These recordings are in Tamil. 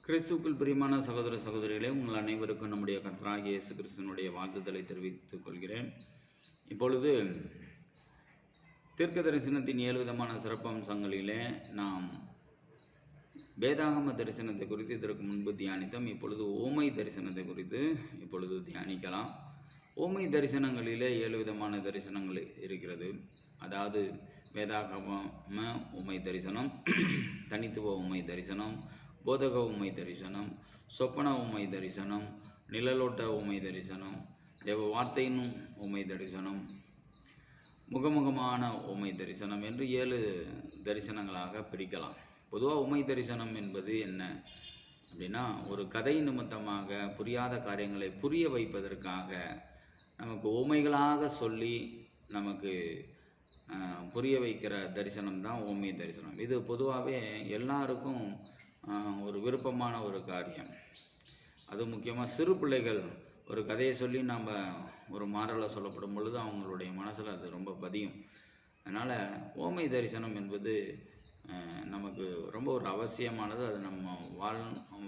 கிறிஸ்துவுக்குள் பிரியமான சகோதர சகோதரிகளே, உங்கள் அனைவருக்கும் நம்முடைய கர்த்தராகிய இயேசு கிறிஸ்துவினுடைய வாழ்த்துதலை தெரிவித்துக் கொள்கிறேன். இப்பொழுது தீர்க்க தரிசனத்தின் 7 விதமான சிறப்பம்சங்களிலே நாம் வேதாகம தரிசனத்தை குறித்து இதற்கு முன்பு தியானித்தோம். இப்பொழுது ஓமை தரிசனத்தை குறித்து இப்பொழுது தியானிக்கலாம். ஓமை தரிசனங்களிலே 7 விதமான தரிசனங்கள் இருக்கிறது. அதாவது வேதாகம உமை தரிசனம், தனித்துவ உமை தரிசனம், போதக உமை தரிசனம், சொப்பன உமை தரிசனம், நிழலோட்ட உமை தரிசனம், தேவ வார்த்தையின் உமை தரிசனம், முகமுகமான உமை தரிசனம் என்று 7 தரிசனங்களாக பிரிக்கலாம். பொதுவாக உமை தரிசனம் என்பது என்ன அப்படின்னா, ஒரு கதை நிமித்தமாக புரியாத காரியங்களை புரிய வைப்பதற்காக நமக்கு உமைகளாக சொல்லி நமக்கு புரிய வைக்கிற தரிசனம் தான் ஓமை தரிசனம். இது பொதுவாகவே எல்லாருக்கும் ஒரு விருப்பமான ஒரு காரியம். அது முக்கியமாக சிறு பிள்ளைகள் ஒரு கதையை சொல்லி நம்ம ஒரு மாறலை சொல்லப்படும் பொழுது அவங்களுடைய மனசில் அது ரொம்ப பதியும். அதனால் ஓமை தரிசனம் என்பது நமக்கு ரொம்ப ஒரு அவசியமானது. அது நம்ம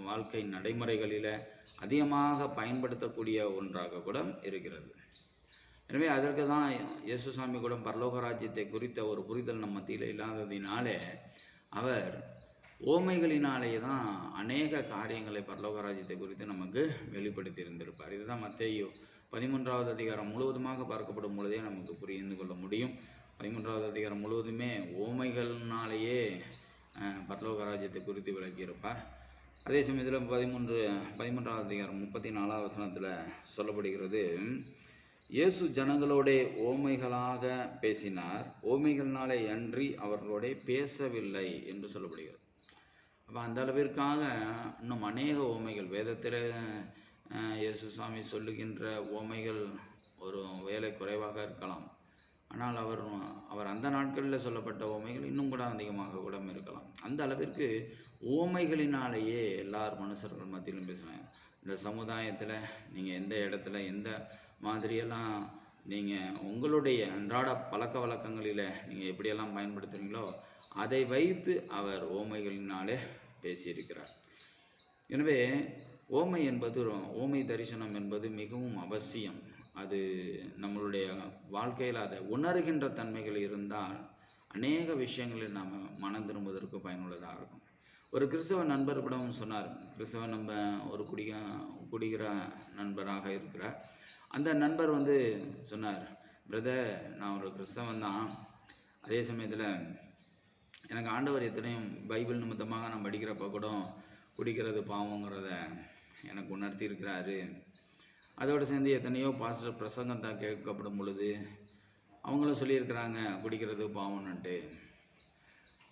வாழ்க்கை நடைமுறைகளில் அதிகமாக பயன்படுத்தக்கூடிய ஒன்றாக கூட இருக்கிறது. எனவே அதற்கு தான் இயேசுசாமி கூட பரலோக ராஜ்யத்தை குறித்த ஒரு புரிதல் நம்ம மத்தியில் இல்லாததினாலே அவர் ஓமைகளினாலே தான் அநேக காரியங்களை பரலோக ராஜ்யத்தை குறித்து நமக்கு வெளிப்படுத்தி இருந்திருப்பார். இதுதான் மத்தேயு 13வது அதிகாரம் முழுவதுமாக பார்க்கப்படும் பொழுதே நமக்கு புரிந்து கொள்ள முடியும். 13வது அதிகாரம் முழுவதுமே ஓமைகளினாலேயே பரலோக ராஜ்யத்தை குறித்து விளக்கியிருப்பார். அதே சமயத்தில் 13வது அதிகாரம் 34வது வசனத்தில் சொல்லப்படுகிறது, இயேசு ஜனங்களோட ஓமைகளாக பேசினார், ஓமைகளினாலே அன்றி அவர்களோட பேசவில்லை என்று சொல்லப்படுகிறது. அப்போ அந்த அளவிற்காக இன்னும் அநேக ஓமைகள் வேதத்தில் இயேசுசாமி சொல்லுகின்ற ஓமைகள் ஒரு வேலை குறைவாக இருக்கலாம். ஆனால் அவர் அந்த நாட்களில் சொல்லப்பட்ட ஓமைகள் இன்னும் கூட அதிகமாக கூட இருக்கலாம். அந்த அளவிற்கு ஓமைகளினாலேயே எல்லார் மனுஷர்கள் மத்தியிலும் பேசுகிறாங்க. இந்த சமுதாயத்தில் நீங்கள் எந்த இடத்துல எந்த மாதிரியெல்லாம் நீங்கள் உங்களுடைய அன்றாட பழக்க வழக்கங்களில் நீங்கள் எப்படியெல்லாம் பயன்படுத்துகிறீங்களோ அதை வைத்து அவர் ஓமைகளினாலே பேசியிருக்கிறார். எனவே ஓமை தரிசனம் என்பது மிகவும் அவசியம். அது நம்மளுடைய வாழ்க்கையில் அதை உணர்கின்ற தன்மைகள் இருந்தால் அநேக விஷயங்களில் நாம் மனம் திரும்புவதற்கு பயனுள்ளதாக இருக்கும். ஒரு கிறிஸ்தவ நண்பர் கூட சொன்னார், ஒரு குடிக்கிற நண்பராக இருக்கிறார். அந்த நண்பர் சொன்னார், பிரதர், நான் ஒரு கிறிஸ்தவன் தான், அதே சமயத்தில் எனக்கு ஆண்டவர் எத்தனையும் பைபிள் நிமித்தமாக நான் படிக்கிறப்ப கூட குடிக்கிறது பாவங்கிறத எனக்கு உணர்த்தி இருக்கிறாரு. அதோடு சேர்ந்து எத்தனையோ பாஸ்டர் பிரசங்கம் தான் கேட்கப்படும் பொழுது அவங்களும் சொல்லியிருக்கிறாங்க குடிக்கிறது பாவம்னுட்டு.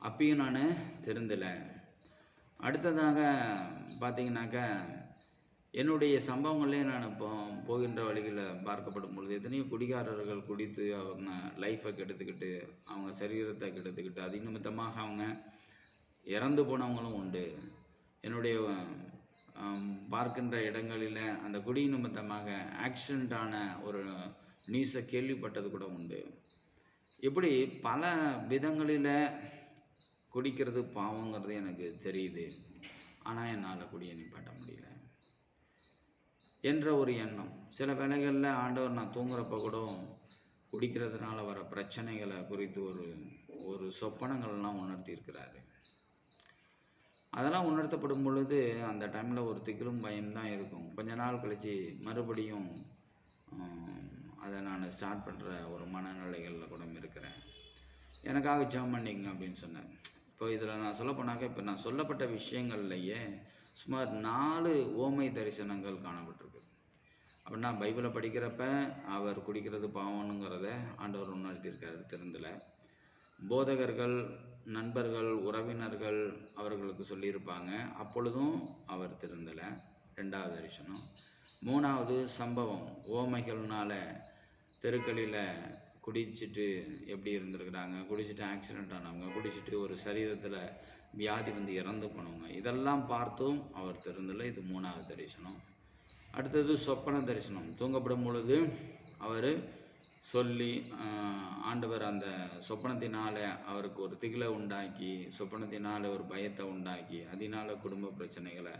அப்பயும் நான் திருந்தலை. அடுத்ததாக பார்த்தீங்கன்னாக்கா என்னுடைய சம்பவங்களே நான் இப்போ போகின்ற வழிகளில் பார்க்கப்படும் பொழுது எத்தனையோ குடிகாரர்கள் குடித்து அவங்க லைஃப்பை கெடுத்துக்கிட்டு அவங்க சரீரத்தை கெடுத்துக்கிட்டு அது நிமித்தமாக அவங்க இறந்து போனவங்களும் உண்டு. என்னுடைய பார்க்கின்ற இடங்களில் அந்த குடி நிமித்தமாக ஆக்சிடெண்ட்டான ஒரு நியூஸை கேள்விப்பட்டது கூட உண்டு. இப்படி பல விதங்களில் குடிக்கிறது பாவங்கிறது எனக்கு தெரியுது, ஆனால் என்னால் குடியை நிப்பாட்ட முடியல என்ற ஒரு எண்ணம். சில வேளைகளில் ஆண்டவர் நான் தூங்குறப்ப கூட குடிக்கிறதுனால வர பிரச்சனைகளை குறித்து ஒரு சொப்பனங்கள்லாம் உணர்த்தியிருக்கிறாரு. அதெல்லாம் உணர்த்தப்படும் பொழுது அந்த டைமில் ஒரு திகிலும் பயம்தான் இருக்கும். கொஞ்ச நாள் கழித்து மறுபடியும் அதை நான் ஸ்டார்ட் பண்ணுற ஒரு மனநிலைகளில் கூட இருக்கிறேன். எனக்காக ஜெபம் பண்ணிங்க அப்படின்னு சொன்னேன். இப்போ இதில் நான் சொல்ல போனாக்க இப்போ நான் சொல்லப்பட்ட விஷயங்கள்லையே சுமார் 4 ஓமை தரிசனங்கள் காணப்பட்டிருக்கு. அப்படின்னா பைபிளை படிக்கிறப்ப அவர் குடிக்கிறது பாவனுங்கிறத ஆண்டவர் உணர்த்தியிருக்காரு, திருந்தலை. போதகர்கள், நண்பர்கள், உறவினர்கள் அவர்களுக்கு சொல்லியிருப்பாங்க, அப்பொழுதும் அவர் திருந்தலை. 2வது தரிசனம். 3வது சம்பவம், ஓமைகள்னால தெருக்களில் குடிச்சிட்டு எப்படி இருந்திருக்கிறாங்க, குடிச்சிட்டு ஆக்சிடெண்ட் ஆனவங்க, குடிச்சிட்டு ஒரு சரீரத்தில் வியாதி இறந்து போனவங்க, இதெல்லாம் பார்த்தும் அவர் திருந்தலை. இது 3வது தரிசனம். அடுத்தது சொப்பன தரிசனம். தூங்கப்படும் பொழுது அவர் சொல்லி ஆண்டவர் அந்த சொப்பனத்தினால் அவருக்கு ஒரு திகிலை உண்டாக்கி, சொப்பனத்தினால் ஒரு பயத்தை உண்டாக்கி, அதனால் குடும்ப பிரச்சனைகளை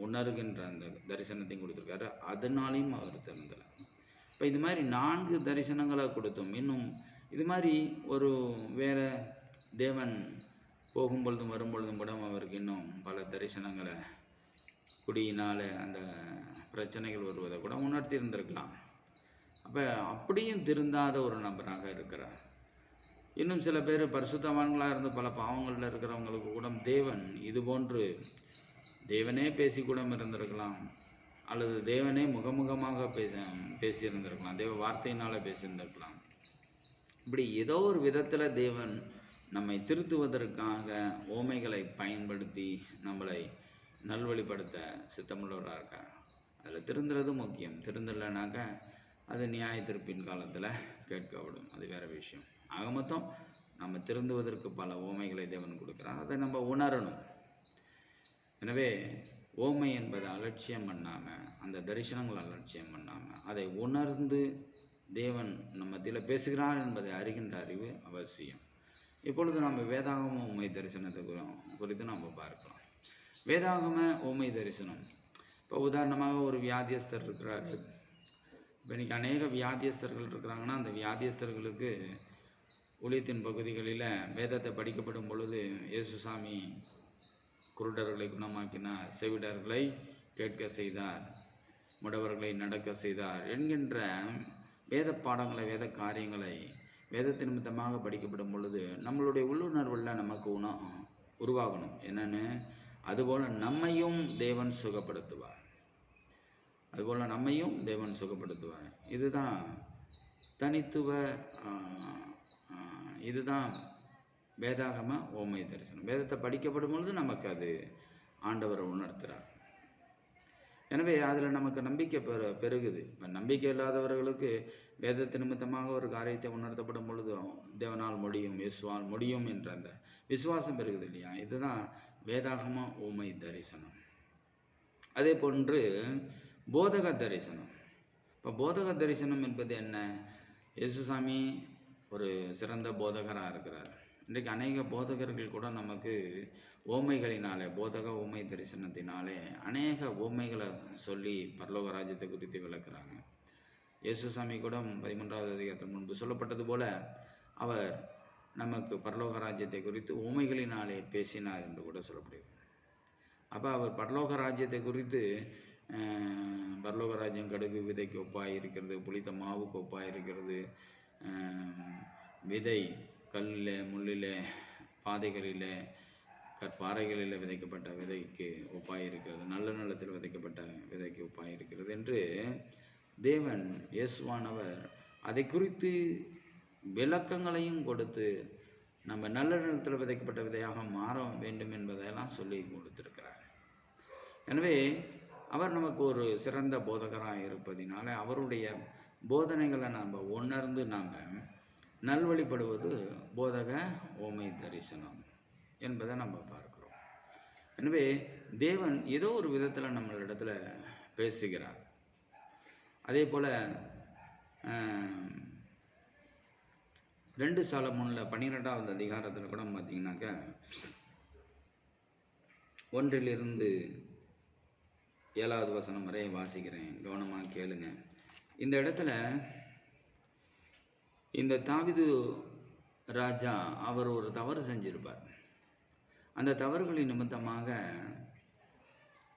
உணர்கின்ற அந்த தரிசனத்தையும் கொடுத்துருக்காரு. அதனாலையும் அவர் திறந்தலை. இப்போ இது மாதிரி 4 தரிசனங்களை கொடுத்தோம். இன்னும் இது மாதிரி ஒரு வேறு தேவன் போகும்பொழுதும் வரும்பொழுதும் கூட அவருக்கு இன்னும் பல தரிசனங்களை குடியினால் அந்த பிரச்சனைகள் வருவதை கூட உணர்த்தி இருந்திருக்கலாம். அப்போ அப்படியும் திருந்தாத ஒரு நபராக இருக்கிறார். இன்னும் சில பேர் பரிசுத்தவான்களாக இருந்து பல பாவங்களில் இருக்கிறவங்களுக்கு கூட தேவன் இது போன்று தேவனே பேசி கூட இருந்திருக்கலாம், அல்லது தேவனே முகமுகமாக பேசியிருந்திருக்கலாம், தேவ வார்த்தையினால் பேசியிருந்திருக்கலாம். இப்படி ஏதோ ஒரு விதத்தில் தேவன் நம்மை திருத்துவதற்காக ஓமைகளை பயன்படுத்தி நம்மளை நல்வழிப்படுத்த சித்தமுள்ளவராக இருக்கார். அதில் திருந்துறது முக்கியம். திருந்தலைனாக்கா அது நியாய தீர்ப்பின் காலத்தில் கேட்கப்படும், அது வேறு விஷயம். ஆக மொத்தம் நம்ம திருந்துவதற்கு பல ஓமைகளை தேவன் கொடுக்குறார், அதை நம்ம உணரணும். எனவே ஓமை என்பதை அலட்சியம் பண்ணாமல், அந்த தரிசனங்களை அலட்சியம் பண்ணாமல், அதை உணர்ந்து தேவன் நம்ம மத்தியில் பேசுகிறார் என்பதை அறிகின்ற அறிவு அவசியம். இப்பொழுது நம்ம வேதாகம ஓமை தரிசனத்தை குறித்து நம்ம பார்க்கலாம். வேதாகம ஓமை தரிசனம், இப்போ உதாரணமாக ஒரு வியாதியஸ்தர் இருக்கிறாரு. இப்போ இன்றைக்கி அநேக வியாதியஸ்தர்கள் இருக்கிறாங்கன்னா, அந்த வியாதியஸ்தர்களுக்கு ஊழியத்தின் பகுதிகளில் வேதத்தை படிக்கப்படும் பொழுது இயேசுசாமி குருடர்களை குணமாக்கினார், செவிடர்களை கேட்க செய்தார், முடவர்களை நடக்க செய்தார் என்கின்ற வேத பாடங்களை, வேத காரியங்களை வேதத்தின் நிமித்தமாக படிக்கப்படும் பொழுது நம்மளுடைய உள்ளுணர்வில் நமக்கு உருவாகணும். என்னென்னு, அதுபோல் நம்மையும் தேவன் சுகப்படுத்துவார், அதுபோல் நம்மையும் தேவன் சுகப்படுத்துவார். இதுதான் தனித்துவ, இதுதான் வேதாகம ஓமை தரிசனம். வேதத்தை படிக்கப்படும் பொழுது நமக்கு அது ஆண்டவரை உணர்த்துகிறார். எனவே அதில் நமக்கு நம்பிக்கை பெருகுது. இப்போ நம்பிக்கை இல்லாதவர்களுக்கு வேதத்து நிமித்தமாக ஒரு காரியத்தை உணர்த்தப்படும் பொழுதும் தேவனால் முடியும், இயேசுவால் முடியும் என்ற அந்த விசுவாசம் பெருகுது இல்லையா? இதுதான் வேதாகம ஓமை தரிசனம். அதே போன்று போதக தரிசனம். இப்போ போதக தரிசனம் என்பது என்ன? இயேசுசாமி ஒரு சிறந்த போதகராக இருக்கிறார். இன்றைக்கு அநேக போதகர்கள் கூட நமக்கு ஓமைகளினாலே, போதக ஓமை தரிசனத்தினாலே அநேக ஓமைகளை சொல்லி பரலோக ராஜ்யத்தை குறித்து விளக்குறாங்க. இயேசுசாமி கூட 13வது அதிகாரத்தில் முன்பு சொல்லப்பட்டது போல அவர் நமக்கு பரலோக ராஜ்யத்தை குறித்து ஓமைகளினாலே பேசினார் என்று கூட சொல்லப்படுகிறது. அப்போ அவர் பரலோக ராஜ்யத்தை குறித்து பரலோக ராஜ்யம் கடுகு விதைக்கு ஒப்பாக இருக்கிறது, புளித்த மாவுக்கு ஒப்பாக இருக்கிறது, விதை கல்லில் முள்ளில் பாதைகளில் கற்பாறைகளில் விதைக்கப்பட்ட விதைக்கு ஒப்பாய் இருக்கிறது, நல்ல நிலத்தில் விதைக்கப்பட்ட விதைக்கு ஒப்பாய் இருக்கிறது என்று தேவன் இயேசுவானவர் அதை குறித்து விளக்கங்களையும் கொடுத்து நம்ம நல்ல நிலத்தில் விதைக்கப்பட்ட விதையாக மாற வேண்டும் என்பதையெல்லாம் சொல்லி கொடுத்திருக்கிறார். எனவே அவர் நமக்கு ஒரு சிறந்த போதகராக இருப்பதினால அவருடைய போதனைகளை நாம் உணர்ந்து நாம் நல்வழிப்படுவது போதக ஓமை தரிசனம் என்பதை நம்ம பார்க்கிறோம். எனவே தேவன் ஏதோ ஒரு விதத்தில் நம்மளிடத்தில் பேசுகிறார். அதே போல் 2 சாலமோனில் 12வது அதிகாரத்தில் கூட பார்த்தீங்கன்னாக்கா 1 7வது வசனம் வரை வாசிக்கிறேன், கவனமாக கேளுங்க. இந்த இடத்துல இந்த தாவீது ராஜா அவர் ஒரு தவறு செஞ்சிருப்பார். அந்த தவறுகளின் நிமித்தமாக,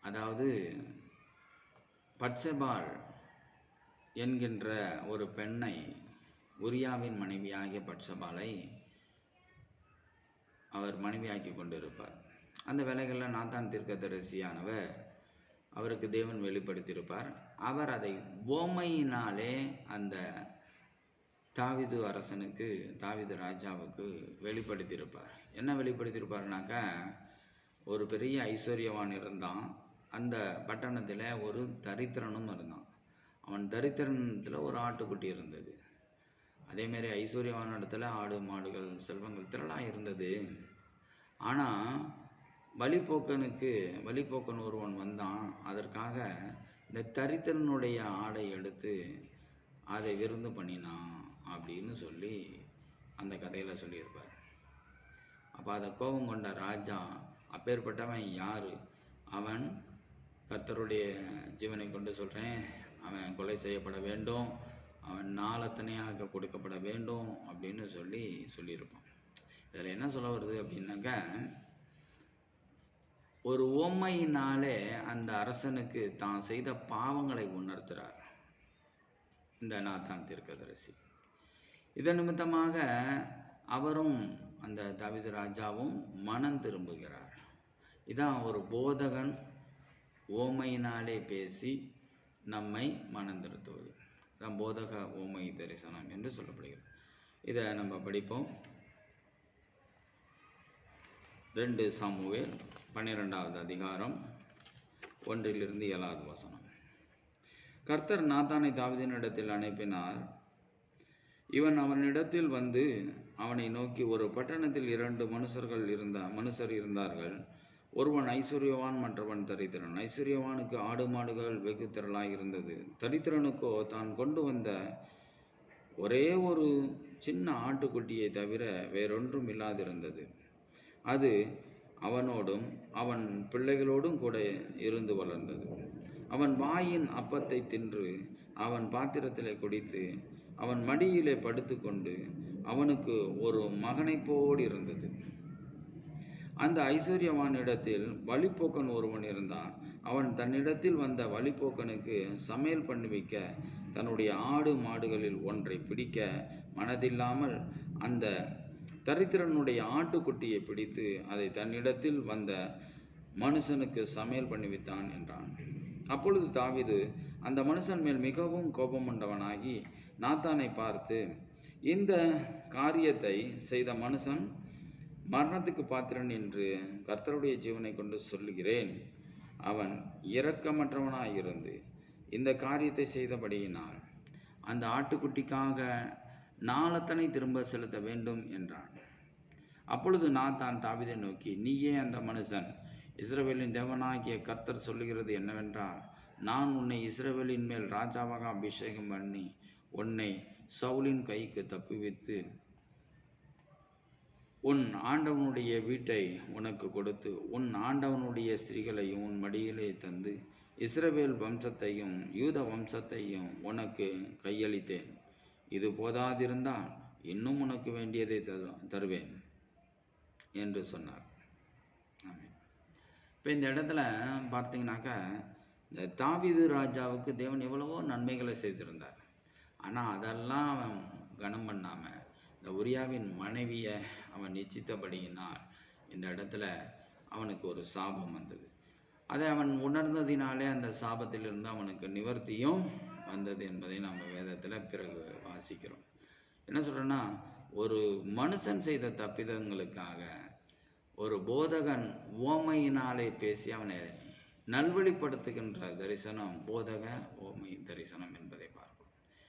அதாவது பத்செபாள் என்கின்ற ஒரு பெண்ணை, உரியாவின் மனைவியாகிய பத்செபாளை அவர் மனைவியாக்கி கொண்டிருப்பார். அந்த வேளைகளில் நாத்தான் தீர்க்கதரிசியானவர் அவருக்கு தேவன் வெளிப்படுத்தியிருப்பார். அவர் அதை ஓமையினாலே அந்த தாவீது அரசனுக்கு, தாவீது ராஜாவுக்கு வெளிப்படுத்தியிருப்பார். என்ன வெளிப்படுத்தியிருப்பார்னாக்கா, ஒரு பெரிய ஐஸ்வர்யவான் இருந்தான், அந்த பட்டணத்தில் ஒரு தரித்திரனும் இருந்தான். அவன் தரித்திரனத்தில் ஒரு ஆட்டுக்குட்டி இருந்தது. அதேமாரி ஐஸ்வர்யவான இடத்துல ஆடு மாடுகள் செல்வங்கள் திரளாக இருந்தது. ஆனால் வழிப்போக்கன் ஒருவன் வந்தான். அதற்காக இந்த தரித்திரனுடைய ஆடை எடுத்து அதை விருந்து பண்ணினான் அப்படின்னு சொல்லி அந்த கதையில் சொல்லியிருப்பார். அப்போ அதை கோபம் கொண்ட ராஜா, அப்பேற்பட்டவன் யார், அவன் கர்த்தருடைய ஜீவனை கொண்டு சொல்கிறேன், அவன் கொலை செய்யப்பட வேண்டும், அவன் நாளத்தனையாக கொடுக்கப்பட வேண்டும் அப்படின்னு சொல்லியிருப்பான். இதில் என்ன சொல்ல வருது அப்படின்னாக்க, ஒரு உவமையினாலே அந்த அரசனுக்கு தான் செய்த பாவங்களை உணர்த்துறார் இந்த நாத்தான் தீர்க்கதரிசி. இதன் நிமித்தமாக அவரும் அந்த தாவீது ராஜாவும் மனம் திரும்புகிறார். இதான் ஒரு போதகன் ஓமையினாலே பேசி நம்மை மனம் திருத்துவது. இதான் போதக ஓமை தரிசனம் என்று சொல்லப்படுகிறது. இதை நம்ம படிப்போம். 2 சாமுவேல் 12வது அதிகாரம் 1-7 கர்த்தர் நாத்தானை தாவீதினிடத்தில் அனுப்பினார். இவன் அவனிடத்தில் வந்து அவனை நோக்கி, ஒரு பட்டணத்தில் 2 மனுஷர் இருந்தார்கள். ஒருவன் ஐஸ்வர்யவான், மற்றவன் தரித்திரன். ஐஸ்வர்யவானுக்கு ஆடு மாடுகள் வெகு திரளாய் இருந்தது. தரித்திரனுக்கோ தான் கொண்டு வந்த ஒரே ஒரு சின்ன ஆட்டுக்குட்டியை தவிர வேறொன்றும் இல்லாதிருந்தது. அது அவனோடும் அவன் பிள்ளைகளோடும் கூட இருந்து வளர்ந்தது. அவன் வாயின் அப்பத்தை தின்று அவன் பாத்திரத்திலே குடித்து அவன் மடியிலே படுத்துக்கொண்டு அவனுக்கு ஒரு மகனைப் போல் இருந்தது. அந்த ஐஸ்வர்யவானிடத்தில் வழிப்போக்கன் ஒருவன் இருந்தான். அவன் தன்னிடத்தில் வந்த வழிப்போக்கனுக்கு சமையல் பண்ணுவிக்க தன்னுடைய ஆடு மாடுகளில் ஒன்றை பிடிக்க மனதில்லாமல் அந்த தரித்திரனுடைய ஆட்டுக்குட்டியை பிடித்து அதை தன்னிடத்தில் வந்த மனுஷனுக்கு சமையல் பண்ணிவித்தான் என்றான். அப்பொழுது தாவீது அந்த மனுஷன் மேல் மிகவும் கோபமுண்டவனாகி நாத்தானை பார்த்து, இந்த காரியத்தை செய்த மனுஷன் மரணத்துக்கு பாத்திரன் என்று கர்த்தருடைய ஜீவனை கொண்டு சொல்லுகிறேன். அவன் இரக்கமற்றவனாயிருந்து இந்த காரியத்தை செய்தபடியினால் அந்த ஆட்டுக்குட்டிக்காக நாளத்தனை திரும்ப செலுத்த வேண்டும் என்றான். அப்பொழுது நாத்தான் தாவீதை நோக்கி, நீயே அந்த மனுஷன். இஸ்ரவேலின் தேவனாகிய கர்த்தர் சொல்லுகிறது என்னவென்றால், நான் உன்னை இஸ்ரவேலின் மேல் ராஜாவாக அபிஷேகம் பண்ணி உன்னை சவுலின் கைக்கு தப்புவித்து உன் ஆண்டவனுடைய வீட்டை உனக்கு கொடுத்து உன் ஆண்டவனுடைய ஸ்திரீகளையும் உன் மடியிலே தந்து இஸ்ரவேல் வம்சத்தையும் யூத வம்சத்தையும் உனக்கு கையளித்தேன். இது போதாதிருந்தால் இன்னும் உனக்கு வேண்டியதை தருவேன் என்று சொன்னார். இப்போ இந்த இடத்துல பார்த்தீங்கன்னாக்கா, இந்த தாவீது ராஜாவுக்கு தேவன் எவ்வளவோ நன்மைகளை செய்திருந்தார். ஆனால் அதெல்லாம் அவன் கனம் பண்ணாமல் இந்த உரியாவின் மனைவியை அவன் நிச்சயித்தபடியினால் இந்த இடத்துல அவனுக்கு ஒரு சாபம் வந்தது. அதை அவன் உணர்ந்ததினாலே அந்த சாபத்திலிருந்து அவனுக்கு நிவர்த்தியும் வந்தது என்பதை நம்ம வேதத்தில் பிறகு வாசிக்கிறோம். என்ன சொல்கிறேன்னா, ஒரு மனுஷன் செய்த தப்பிதங்களுக்காக ஒரு போதகன் ஓமையினாலே பேசி அவனை நல்வழிப்படுத்துகின்ற தரிசனம் போதக ஓமை தரிசனம் என்பதை பார்க்கிறோம்.